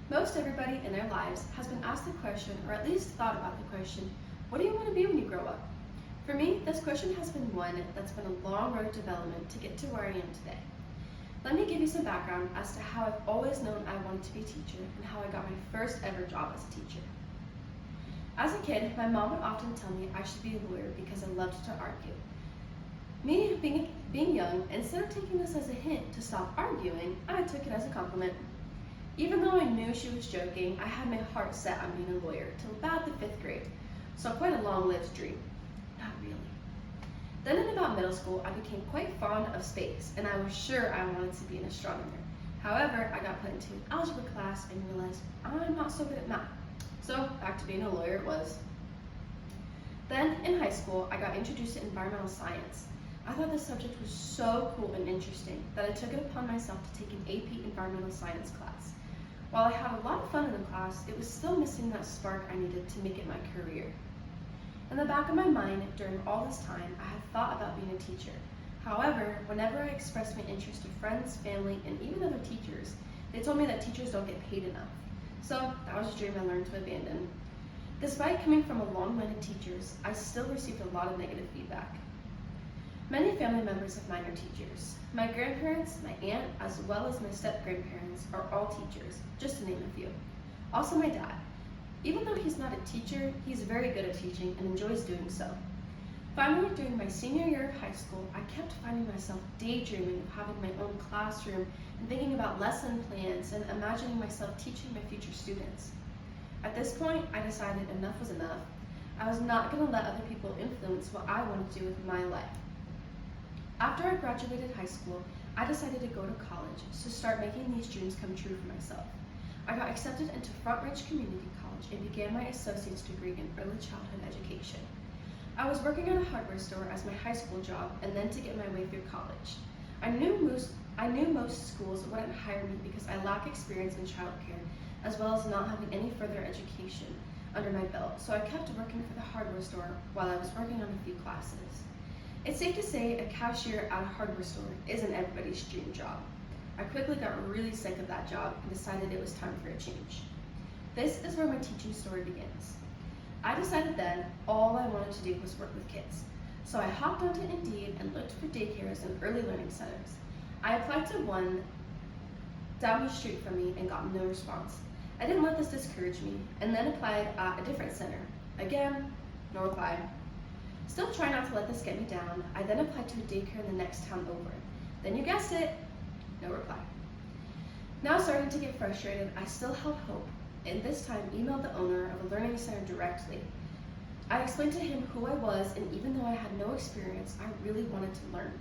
Most everybody in their lives has been asked the question, or at least thought about the question, what do you want to be when you grow up? For me, this question has been one that's been a long road to development to get to where I am today. Let me give you some background as to how I've always known I wanted to be a teacher and how I got my first ever job as a teacher. As a kid, my mom would often tell me I should be a lawyer because I loved to argue. Me being young, instead of taking this as a hint to stop arguing, I took it as a compliment. Even though I knew she was joking, I had my heart set on being a lawyer till about the 5th grade, so quite a long-lived dream. Not really. Then in about middle school, I became quite fond of space, and I was sure I wanted to be an astronomer. However, I got put into an algebra class and realized I'm not so good at math. So back to being a lawyer it was. Then in high school, I got introduced to environmental science. I thought this subject was so cool and interesting that I took it upon myself to take an AP environmental science class. While I had a lot of fun in the class, it was still missing that spark I needed to make it my career. In the back of my mind, during all this time, I had thought about being a teacher. However, whenever I expressed my interest to friends, family, and even other teachers, they told me that teachers don't get paid enough. So that was a dream I learned to abandon. Despite coming from a long line of teachers, I still received a lot of negative feedback. Many family members of mine are teachers. My grandparents, my aunt, as well as my step-grandparents are all teachers, just to name a few. Also my dad. Even though he's not a teacher, he's very good at teaching and enjoys doing so. Finally, during my senior year of high school, I kept finding myself daydreaming of having my own classroom and thinking about lesson plans and imagining myself teaching my future students. At this point, I decided enough was enough. I was not going to let other people influence what I wanted to do with my life. After I graduated high school, I decided to go to college to start making these dreams come true for myself. I got accepted into Front Ridge Community College and began my associate's degree in early childhood education. I was working at a hardware store as my high school job and then to get my way through college. I knew most schools wouldn't hire me because I lack experience in childcare, as well as not having any further education under my belt, so I kept working for the hardware store while I was working on a few classes. It's safe to say a cashier at a hardware store isn't everybody's dream job. I quickly got really sick of that job and decided it was time for a change. This is where my teaching story begins. I decided then all I wanted to do was work with kids. So I hopped onto Indeed and looked for daycares and early learning centers. I applied to one down the street from me and got no response. I didn't let this discourage me and then applied at a different center. Again, no reply. Still trying not to let this get me down, I then applied to a daycare in the next town over. Then you guessed it, no reply. Now starting to get frustrated, I still held hope, and this time emailed the owner of a learning center directly. I explained to him who I was, and even though I had no experience, I really wanted to learn.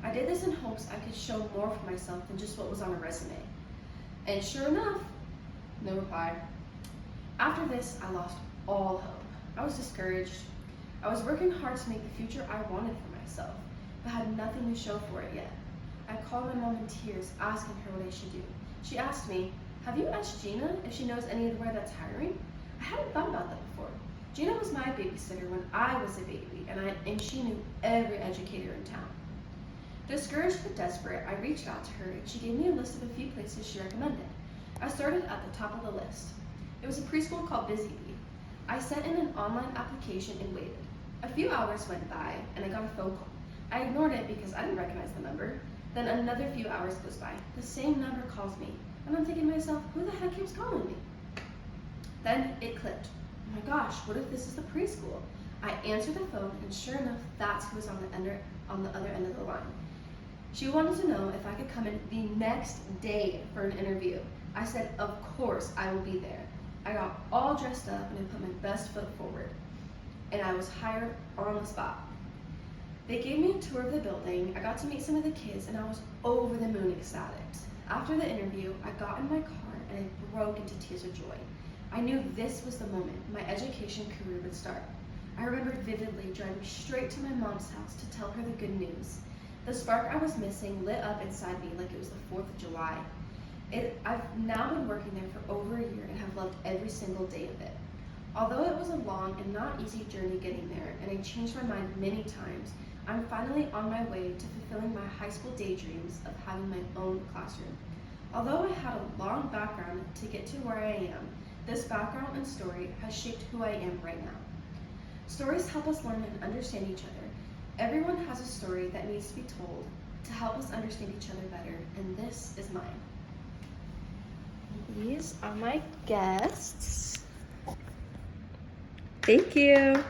I did this in hopes I could show more for myself than just what was on a resume. And sure enough, no reply. After this, I lost all hope. I was discouraged. I was working hard to make the future I wanted for myself, but had nothing to show for it yet. I called my mom in tears, asking her what I should do. She asked me, "Have you asked Gina if she knows anywhere that's hiring?" I hadn't thought about that before. Gina was my babysitter when I was a baby, and she knew every educator in town. Discouraged but desperate, I reached out to her, and she gave me a list of a few places she recommended. I started at the top of the list. It was a preschool called Busy Bee. I sent in an online application and waited. A few hours went by, and I got a phone call. I ignored it because I didn't recognize the number. Then another few hours goes by. The same number calls me, and I'm thinking to myself, who the heck keeps calling me? Then it clicked. Oh my gosh, what if this is the preschool? I answered the phone, and sure enough, that's who was on the other end of the line. She wanted to know if I could come in the next day for an interview. I said, of course, I will be there. I got all dressed up and I put my best foot forward, and I was hired on the spot. They gave me a tour of the building, I got to meet some of the kids, and I was over the moon ecstatic. After the interview, I got in my car and I broke into tears of joy. I knew this was the moment my education career would start. I remembered vividly driving straight to my mom's house to tell her the good news. The spark I was missing lit up inside me like it was the 4th of July. I've now been working there for over a year and have loved every single day of it. Although it was a long and not easy journey getting there, and I changed my mind many times, I'm finally on my way to fulfilling my high school daydreams of having my own classroom. Although I had a long background to get to where I am, this background and story has shaped who I am right now. Stories help us learn and understand each other. Everyone has a story that needs to be told to help us understand each other better, and this is mine. These are my guests. Thank you.